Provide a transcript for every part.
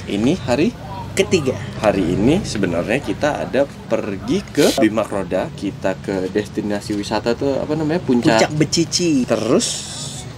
Ini hari ketiga. Hari ini sebenarnya kita ada pergi ke Bimak Roda. Kita ke destinasi wisata tuh apa namanya? Puncak Becici. Terus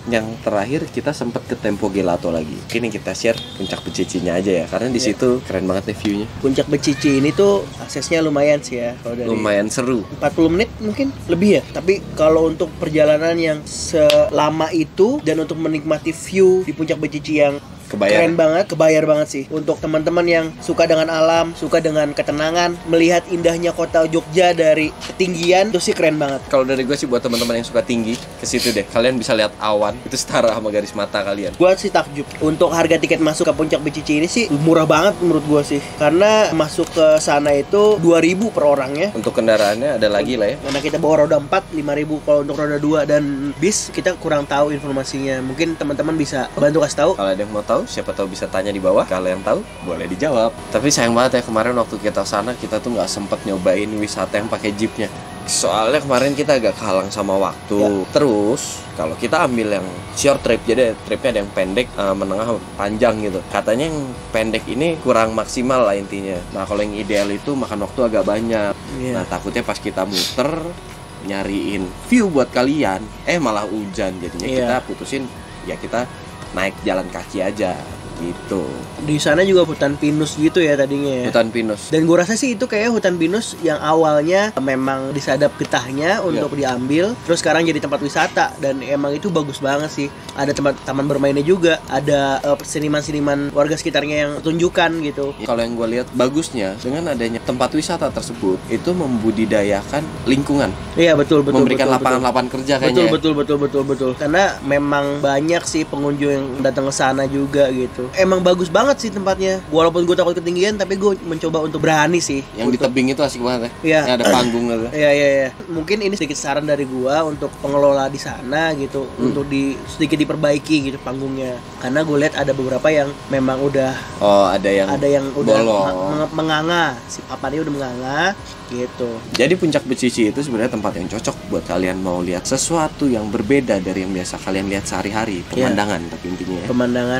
yang terakhir kita sempat ke Tempo Gelato lagi. Ini kita share Puncak Becicinya aja ya, karena di situ keren banget nih view-nya. Puncak Becici ini tuh aksesnya lumayan sih ya. Kalau dari Lumayan seru. 40 menit mungkin lebih ya. Tapi kalau untuk perjalanan yang selama itu dan untuk menikmati view di Puncak Becici yang keren banget, kebayar banget sih. Untuk teman-teman yang suka dengan alam, suka dengan ketenangan, melihat indahnya kota Jogja dari ketinggian, itu sih keren banget. Kalau dari gue sih buat teman-teman yang suka tinggi, ke situ deh. Kalian bisa lihat awan, itu setara sama garis mata kalian. Gue sih takjub. Untuk harga tiket masuk ke Puncak Becici ini sih murah banget menurut gue sih. Karena masuk ke sana itu 2.000 per orangnya. Untuk kendaraannya ada lagi lah ya. Karena kita bawa roda 4, 5.000 kalau untuk roda 2 dan bis kita kurang tahu informasinya. Mungkin teman-teman bisa bantu kasih tahu. Kalau ada yang mau tahu, siapa tahu bisa tanya di bawah. Kalau yang tahu, boleh dijawab. Tapi sayang banget ya, kemarin waktu kita sana kita tuh nggak sempet nyobain wisata yang pakai jeepnya. Soalnya kemarin kita agak kehalang sama waktu. Ya. Terus kalau kita ambil yang short trip, jadi tripnya ada yang pendek, menengah, panjang gitu. Katanya yang pendek ini kurang maksimal lah intinya. Nah kalau yang ideal itu makan waktu agak banyak. Ya. Nah takutnya pas kita muter nyariin view buat kalian, malah hujan. Jadinya kita putusin ya kita naik jalan kaki aja gitu. Di sana juga hutan pinus gitu ya tadinya ya. Hutan pinus. Dan gue rasa sih itu kayak hutan pinus yang awalnya memang disadap getahnya untuk diambil, terus sekarang jadi tempat wisata dan emang itu bagus banget sih. Ada tempat taman bermainnya juga, ada seniman-seniman warga sekitarnya yang tunjukkan gitu. Kalau yang gue lihat bagusnya dengan adanya tempat wisata tersebut itu membudidayakan lingkungan. Iya betul. Memberikan lapangan-lapangan kerja kayaknya. Betul. Karena memang banyak sih pengunjung yang datang ke sana juga gitu. Emang bagus banget sih tempatnya. Walaupun gue takut ketinggian, tapi gue mencoba untuk berani sih. Yang di tebing itu asik banget ya. Iya. Yang ada panggung gitu. Iya. Mungkin ini sedikit saran dari gue untuk pengelola di sana gitu, untuk sedikit diperbaiki gitu panggungnya. Karena gue lihat ada beberapa yang memang udah ada yang udah menganga. Si papannya udah menganga gitu. Jadi Puncak Becici itu sebenarnya tempat yang cocok buat kalian mau lihat sesuatu yang berbeda dari yang biasa kalian lihat sehari-hari. Pemandangan tapi intinya ya.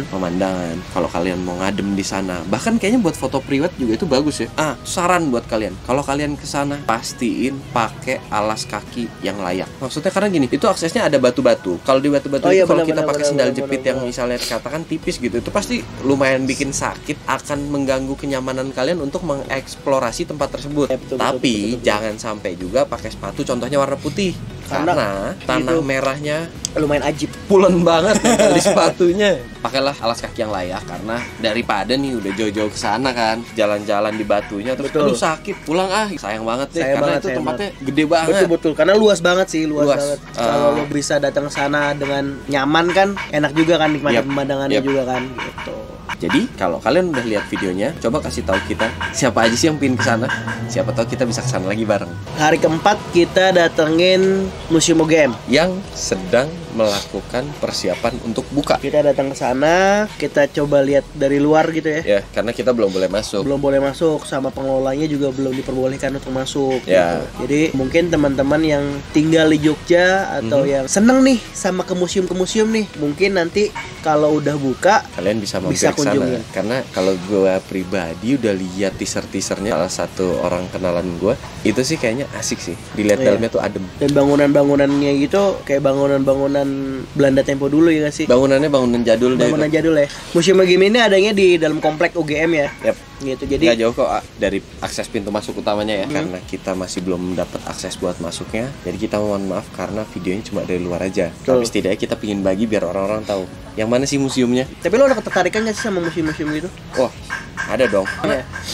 Pemandangan. Kalau kalian mau ngadem di sana, bahkan kayaknya buat foto priwet juga itu bagus ya. Saran buat kalian, kalau kalian ke sana pastiin pakai alas kaki yang layak. Maksudnya karena gini, itu aksesnya ada batu-batu. Kalau di batu-batu itu kalau kita pakai sendal jepit yang misalnya katakan tipis gitu, itu pasti lumayan bikin sakit, akan mengganggu kenyamanan kalian untuk mengeksplorasi tempat tersebut. Tapi jangan sampai juga pakai sepatu contohnya warna putih. Karena tanah merahnya lumayan ajib, pulen banget di sepatunya. Pakailah alas kaki yang layak, karena daripada nih udah jauh-jauh ke sana kan, jalan-jalan di batunya terus aduh sakit, pulang sayang banget deh. Karena itu tempatnya gede banget. Betul. Karena luas banget sih, luas banget. Kalau lo bisa datang ke sana dengan nyaman kan, enak juga kan nikmati pemandangannya juga kan gitu. Jadi kalau kalian udah lihat videonya, coba kasih tahu kita siapa aja sih yang pingin kesana. Siapa tahu kita bisa kesana lagi bareng. Hari keempat kita datengin Museum UGM yang sedang melakukan persiapan untuk buka. Kita datang ke sana, kita coba lihat dari luar gitu ya. Ya, karena kita belum boleh masuk. Belum boleh masuk, sama pengelolanya juga belum diperbolehkan untuk masuk. Ya. Gitu. Jadi mungkin teman-teman yang tinggal di Jogja atau yang seneng nih sama ke museum nih, mungkin nanti kalau udah buka kalian bisa mampir ke sana. Karena kalau gue pribadi udah lihat teaser-teasernya salah satu orang kenalan gue, itu sih kayaknya asik sih. Dilihat dalamnya tuh adem. Dan bangunan-bangunannya gitu kayak bangunan-bangunan Belanda tempo dulu ya nggak sih? Bangunannya bangunan jadul. Bangunan jadul ya. Museum UGM ini adanya di dalam komplek UGM ya. Gitu. Jadi nggak jauh kok dari akses pintu masuk utamanya ya. Karena kita masih belum dapat akses buat masuknya, jadi kita mohon maaf karena videonya cuma dari luar aja. Tapi setidaknya kita pingin bagi biar orang-orang tahu yang mana sih museumnya. Tapi lo ada ketertarikan nggak sih sama museum-museum gitu? Ada dong.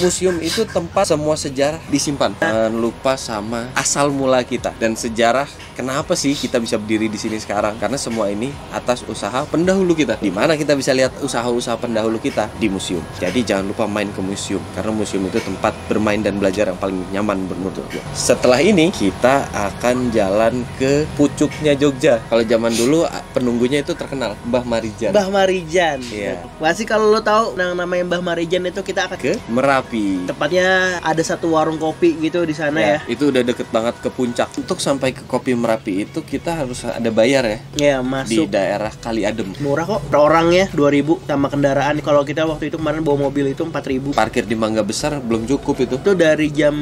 Museum itu tempat semua sejarah disimpan. Jangan lupa sama asal mula kita dan sejarah kenapa sih kita bisa berdiri di sini sekarang. Karena semua ini atas usaha pendahulu kita. Di mana kita bisa lihat usaha-usaha pendahulu kita di museum. Jadi jangan lupa main ke museum, karena museum itu tempat bermain dan belajar yang paling nyaman menurut gue. Setelah ini kita akan jalan ke pucuknya Jogja. Kalau zaman dulu penunggunya itu terkenal, Mbah Marijan. Mbah Marijan. Iya. Masih kalau lo tahu namanya Mbah Marijan itu kita akan ke Merapi. Tepatnya ada satu warung kopi gitu di sana ya. Itu udah deket banget ke puncak. Untuk sampai ke Kopi Merapi itu kita harus ada bayar ya. Iya, masuk. Di daerah Kali Adem. Murah kok. Per orangnya 2.000 sama kendaraan. Kalau kita waktu itu kemarin bawa mobil itu 4.000. Parkir di Mangga Besar belum cukup itu. Itu dari jam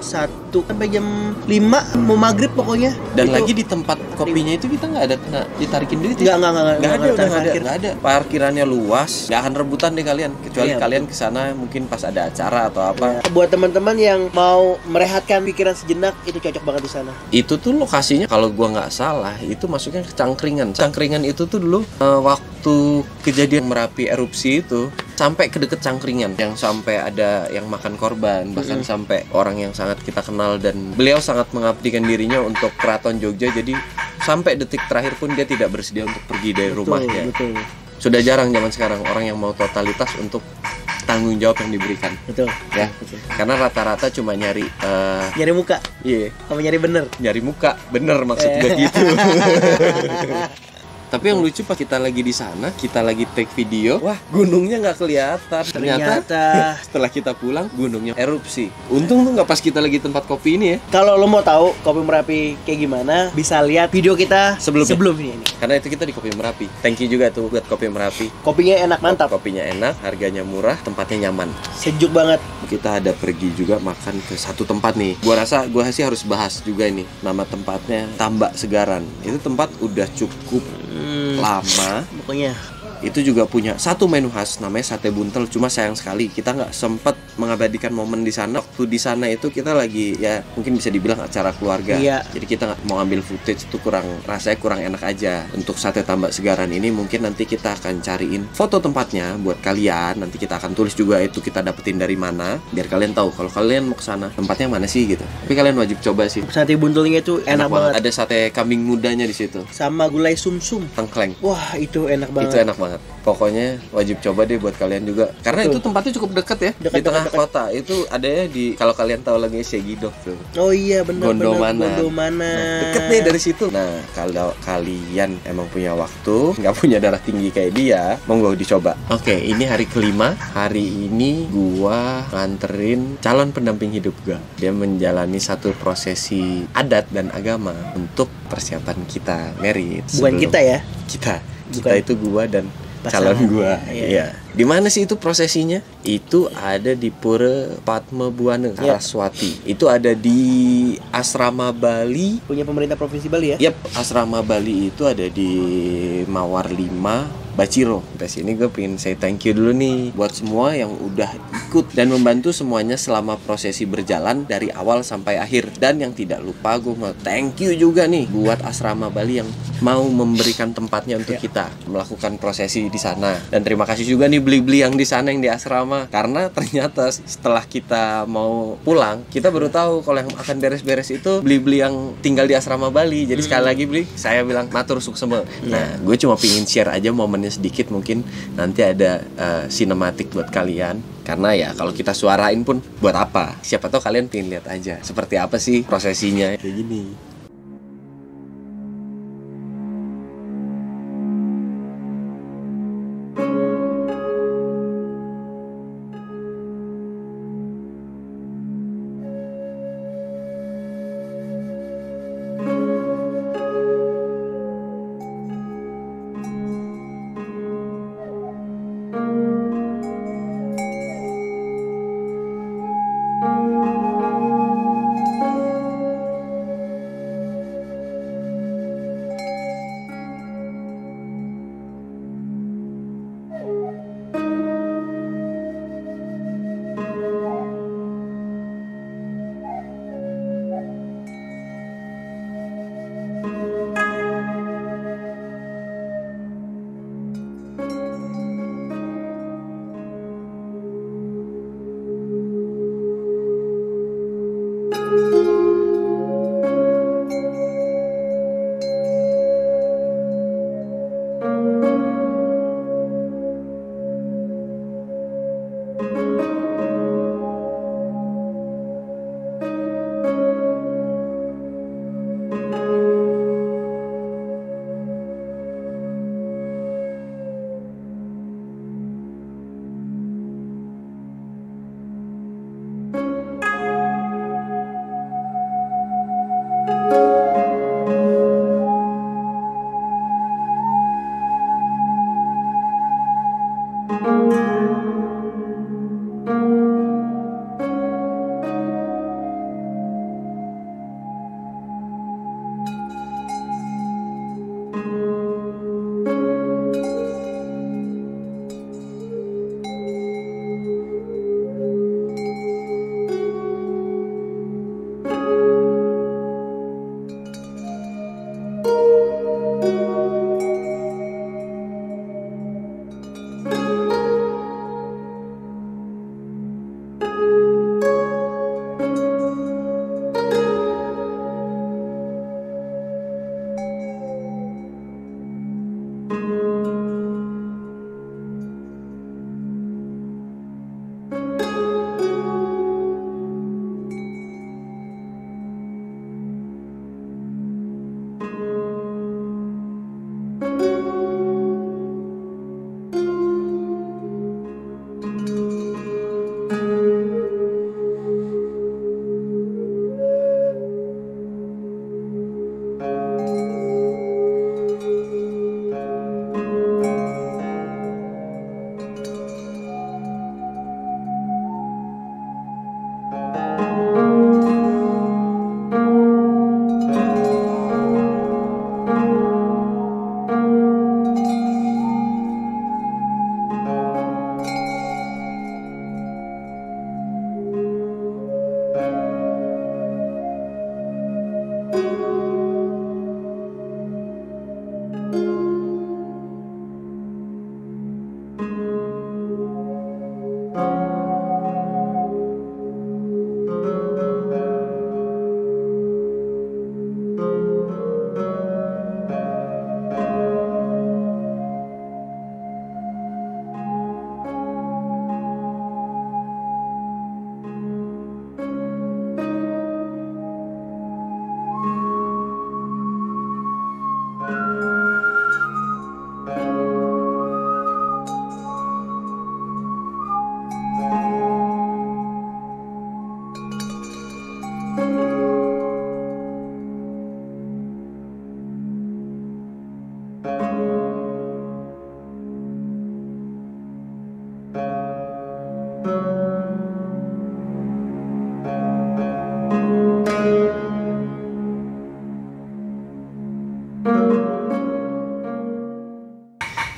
1 sampai jam 5 mau maghrib pokoknya. Dan itu lagi di tempat kopinya itu kita nggak ada kena ditarikin duit ya? Nggak ada. Parkirannya luas, nggak akan rebutan deh kalian. Kecuali kalian kesana mungkin pas ada acara atau apa. Buat teman-teman yang mau merehatkan pikiran sejenak, itu cocok banget di sana. Itu tuh lokasinya kalau gua nggak salah itu masuknya ke Cangkringan. Cangkringan itu tuh dulu waktu kejadian Merapi erupsi itu sampai ke deket Cangkringan, yang sampai ada yang makan korban, bahkan sampai orang yang sangat kita kenal, dan beliau sangat mengabdikan dirinya untuk Keraton Jogja. Jadi sampai detik terakhir pun dia tidak bersedia untuk pergi dari rumahnya. Betul. Sudah jarang zaman sekarang orang yang mau totalitas untuk tanggung jawab yang diberikan. Betul. Ya. Betul. Karena rata-rata cuma nyari muka. Iya. Kamu nyari bener. Nyari muka, bener maksud gue gitu. Tapi yang lucu pas kita lagi di sana, kita lagi take video, wah gunungnya nggak kelihatan. Ternyata setelah kita pulang gunungnya erupsi. Untung tuh nggak pas kita lagi tempat kopi ini ya. Kalau lo mau tahu Kopi Merapi kayak gimana, bisa lihat video kita sebelum ini. Karena itu kita di Kopi Merapi. Thank you juga tuh buat Kopi Merapi. Kopinya enak, mantap. Kopinya enak, harganya murah, tempatnya nyaman. Sejuk banget. Kita ada pergi juga makan ke satu tempat nih. Gua sih harus bahas juga ini. Nama tempatnya Tambak Segaran. Itu tempat udah cukup lama. Pokoknya itu juga punya satu menu khas namanya sate buntel. Cuma sayang sekali kita nggak sempat mengabadikan momen di sana. Waktu di sana itu kita lagi ya mungkin bisa dibilang acara keluarga. Iya. Jadi kita nggak mau ambil footage, itu rasanya kurang enak aja. Untuk sate Tambak Segaran ini mungkin nanti kita akan cariin foto tempatnya buat kalian. Nanti kita akan tulis juga itu kita dapetin dari mana, biar kalian tahu kalau kalian mau ke sana tempatnya mana sih gitu. Tapi kalian wajib coba sih. Sate buntelnya itu enak banget. Ada sate kambing mudanya di situ. Sama gulai sumsum. Tengkleng. Wah, itu enak banget. Itu enak banget. Pokoknya wajib coba deh buat kalian juga. Karena itu tempatnya cukup dekat ya. Di tengah kota. Itu adanya di, kalau kalian tahu lagi Segidok tuh. Oh iya, benar. Gondomanan. Nah, deket deh dari situ. Nah, kalau kalian emang punya waktu, nggak punya darah tinggi kayak dia, monggo dicoba. Oke, ini hari kelima. Hari ini gua nganterin calon pendamping hidup gua. Dia menjalani satu prosesi adat dan agama untuk persiapan kita merit. Bukan kita ya? Kita itu gua dan calon gua. Iya. Di mana sih itu prosesinya? Itu ada di Pura Padma Buana Saraswati. Itu ada di Asrama Bali. Punya pemerintah provinsi Bali ya? Yap, Asrama Bali itu ada di Mawar 5 Baciro. Di sini gue pengen say thank you dulu nih buat semua yang udah ikut dan membantu semuanya selama prosesi berjalan dari awal sampai akhir. Dan yang tidak lupa gue mau thank you juga nih buat Asrama Bali yang mau memberikan tempatnya untuk kita melakukan prosesi di sana. Dan terima kasih juga nih beli-beli yang di sana yang di asrama, karena ternyata setelah kita mau pulang kita baru tahu kalau yang akan beres-beres itu beli-beli yang tinggal di asrama Bali. Jadi sekali lagi saya bilang matur suksema. Nah, gue cuma pingin share aja momennya sedikit, mungkin nanti ada sinematik buat kalian. Karena ya kalau kita suarain pun buat apa? Siapa tahu kalian pengen lihat aja seperti apa sih prosesinya kayak gini.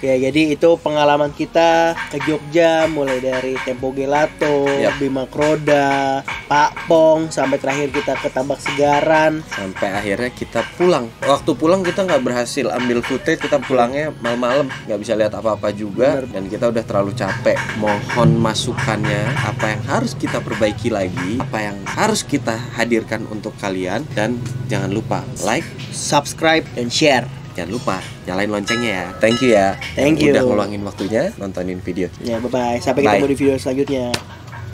Ya, jadi itu pengalaman kita ke Jogja, mulai dari Tempo Gelato, Bima Kroda, Pak Pong, sampai terakhir kita ke Tambak Segaran, sampai akhirnya kita pulang. Waktu pulang kita nggak berhasil ambil footage, kita pulangnya malam-malam, nggak bisa lihat apa-apa juga. Bener. Dan kita udah terlalu capek. Mohon masukannya, apa yang harus kita perbaiki lagi, apa yang harus kita hadirkan untuk kalian. Dan jangan lupa like, subscribe, dan share. Jangan lupa nyalain loncengnya ya. Thank you ya. Thank you. Udah ngeluangin waktunya nontonin video. Ya, bye-bye. Sampai ketemu di video selanjutnya.